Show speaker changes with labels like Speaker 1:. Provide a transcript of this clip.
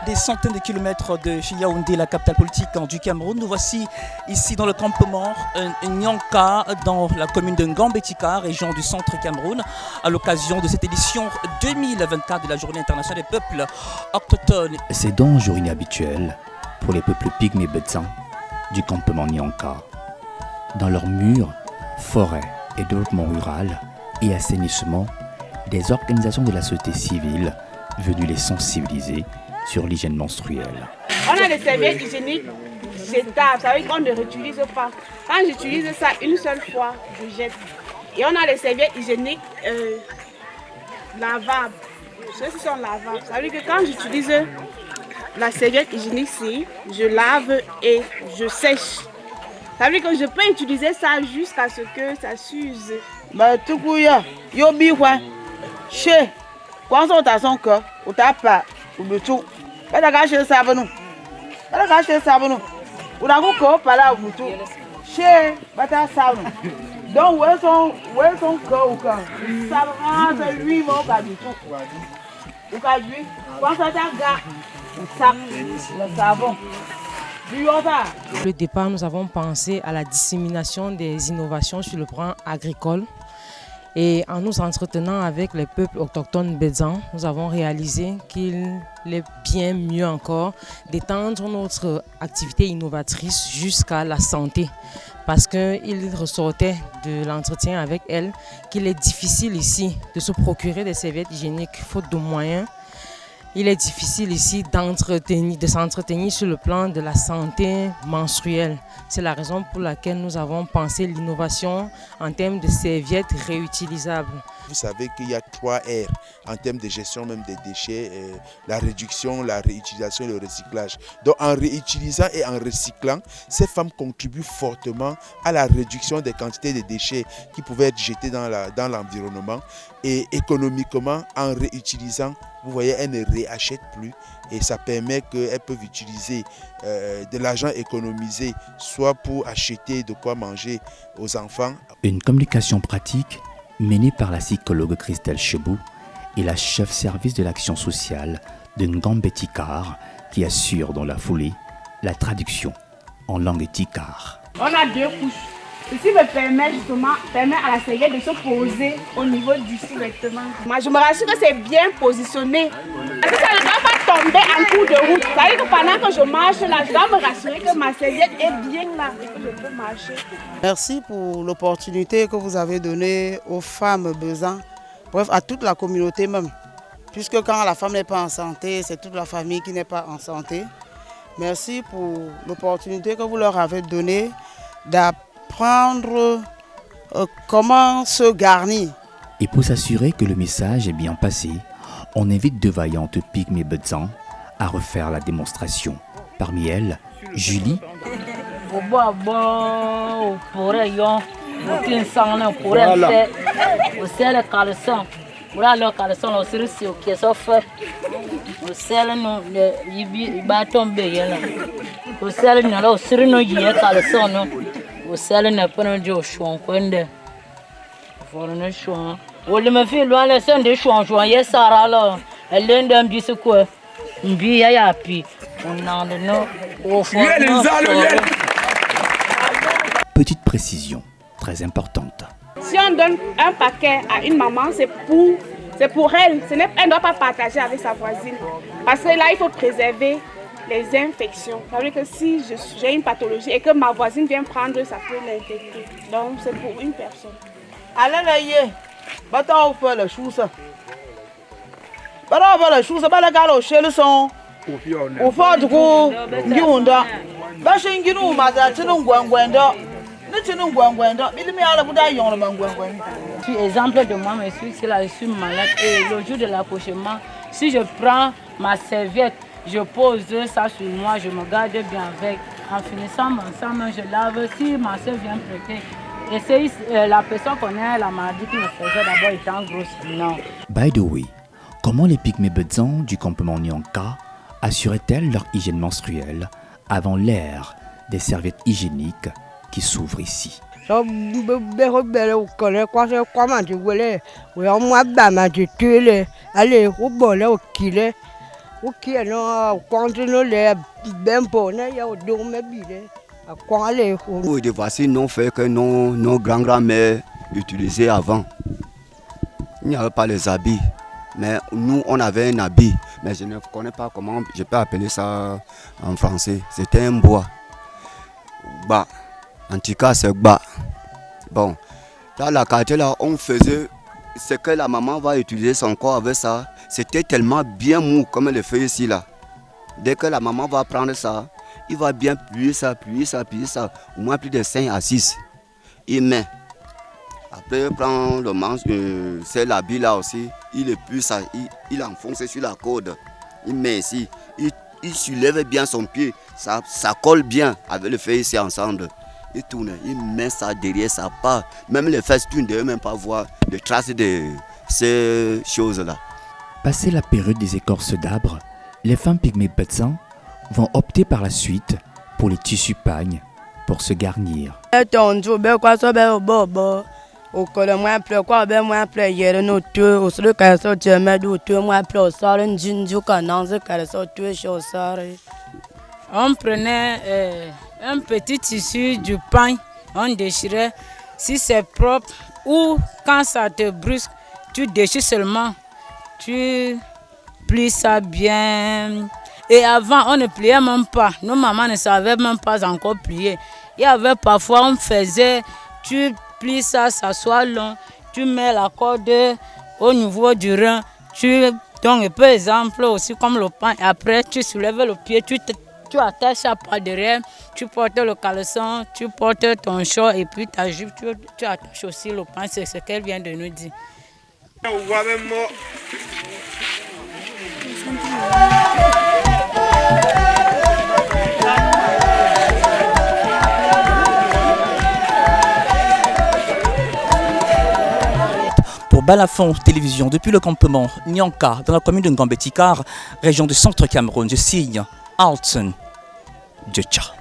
Speaker 1: des centaines de kilomètres de Yaoundé, la capitale politique du Cameroun. Nous voici ici dans le campement Nyanka, dans la commune de Ngambétika, région du centre Cameroun, à l'occasion de cette édition 2024 de la Journée internationale des peuples autochtones.
Speaker 2: C'est donc un jour inhabituel pour les peuples pygmées Bedzan du campement Nyanka. Dans leurs murs, forêts et développement rural et assainissement, des organisations de la société civile venues les sensibiliser sur l'hygiène menstruelle.
Speaker 3: On a des serviettes hygiéniques jetables, ça veut dire qu'on ne réutilise pas. Quand j'utilise ça une seule fois, je jette. Et on a des serviettes hygiéniques lavables. Ceux-ci sont lavables. Ça veut dire que quand j'utilise la serviette hygiénique-ci, je lave et je sèche. Ça veut dire que je peux utiliser ça jusqu'à ce que ça s'use.
Speaker 4: Mais tout coup, yo biwa, chez, quand on t'a son cœur, on t'a pas, ou le tout. Mais la gâche savon, la gâche savon, ou la coupe par là, ou tout. Chez, bata savon. Donc, où est son cœur ou quoi? Ça va, c'est lui, mon gars, du tout. Ou qu'à lui, quand ça t'a gars, le savon.
Speaker 5: Le départ, nous avons pensé à la dissémination des innovations sur le plan agricole. Et en nous entretenant avec les peuples autochtones Bedzan, nous avons réalisé qu'il est bien mieux encore d'étendre notre activité innovatrice jusqu'à la santé. Parce qu'il ressortait de l'entretien avec elle qu'il est difficile ici de se procurer des serviettes hygiéniques faute de moyens. Il est difficile ici de s'entretenir sur le plan de la santé menstruelle. C'est la raison pour laquelle nous avons pensé l'innovation en termes de serviettes réutilisables.
Speaker 6: Vous savez qu'il y a 3 R en termes de gestion même des déchets, la réduction, la réutilisation et le recyclage. Donc en réutilisant et en recyclant, ces femmes contribuent fortement à la réduction des quantités de déchets qui pouvaient être jetés dans l'environnement. Et économiquement, en réutilisant, vous voyez, elles ne réachètent plus et ça permet qu'elles peuvent utiliser de l'argent économisé, soit pour acheter de quoi manger aux enfants.
Speaker 2: Une communication pratique menée par la psychologue Christelle Chebou et la chef-service de l'action sociale de Ngambétika qui assure dans la foulée la traduction en langue tikar.
Speaker 3: On a 2 couches. Ceci me permet justement à la serviette de se poser au niveau du sous-vêtement. Je me rassure que c'est bien positionné. Parce que ça ne doit pas tomber en cours de route. Ça veut dire que pendant que je marche là, je dois me rassurer que ma serviette est bien là et que je peux marcher.
Speaker 4: Merci pour l'opportunité que vous avez donnée aux femmes Bedzan, bref à toute la communauté même. Puisque quand la femme n'est pas en santé, c'est toute la famille qui n'est pas en santé. Merci pour l'opportunité que vous leur avez donnée d'apprendre comment se garnir.
Speaker 2: Et pour s'assurer que le message est bien passé, on invite 2 vaillantes pygmées Bedzan à refaire la démonstration. Parmi elles, Julie. Petite précision, très importante.
Speaker 3: Si on donne un paquet à une maman, c'est pour elle. Elle ne doit pas partager avec sa voisine. Parce que là, il faut préserver les infections. Ça veut dire que si j'ai une pathologie et que ma voisine vient prendre, ça peut l'infecter. Donc, c'est pour une personne.
Speaker 4: Allez, là, on fait les choses. On fait les choses. On va aller chez le son. On fait du coup. On va chez nous. On va chez nous.
Speaker 7: Je suis exemple de moi, mais je suis malade et le jour de l'accouchement, si je prends ma serviette, je pose ça sur moi, je me garde bien avec. En finissant mon sang, je lave. Si ma soeur vient prêter, et c'est la personne connaît la maladie qui me faisait d'abord étant grosse. Non.
Speaker 2: By the way, comment les pygmées Bedzan du campement Nyanka assuraient-elles leur hygiène menstruelle avant l'ère des serviettes hygiéniques qui s'ouvre ici?
Speaker 8: De voici non fait que nos grands-grands-mères utilisaient avant. Il n'y avait pas les habits, mais nous on avait un habit, mais je ne connais pas comment je peux appeler ça en français. C'était un bois. Bah, en tout cas c'est bas. Bon, dans la quartier là, on faisait ce que la maman va utiliser son corps avec ça. C'était tellement bien mou comme elle le fait ici là. Dès que la maman va prendre ça, il va bien plier ça, au moins plus de 5 à 6. Il met. Après, il prend le manche, c'est l'habit là aussi, il plie ça, il enfonce sur la corde. Il met ici, il soulève bien son pied, ça colle bien avec le feu ici ensemble. Il tourne, il met ça derrière, ça part. Même les fesses, tu ne devais même pas voir les traces de ces choses-là.
Speaker 2: Passé la période des écorces d'arbres, les femmes pygmées Bedzan vont opter par la suite pour les tissus pagnes pour se garnir.
Speaker 7: On prenait un petit tissu du pain, on déchirait. Si c'est propre ou quand ça te brusque, tu déchires seulement. Tu plies ça bien. Et avant, on ne pliait même pas. Nos mamans ne savaient même pas encore plier. Il y avait parfois, on faisait, tu plies ça, ça soit long. Tu mets la corde au niveau du rein. Donc, par exemple, aussi comme le pain. Après, tu soulèves le pied, tu attaches ça par derrière. Tu portes le caleçon, tu portes ton short et puis ta jupe. Tu attaches aussi le pain. C'est ce qu'elle vient de nous dire.
Speaker 1: Pour Balafon Télévision, depuis le campement Nyanka, dans la commune de Ngambé-Tikar, région du centre Cameroun, je signe Alton Djecha.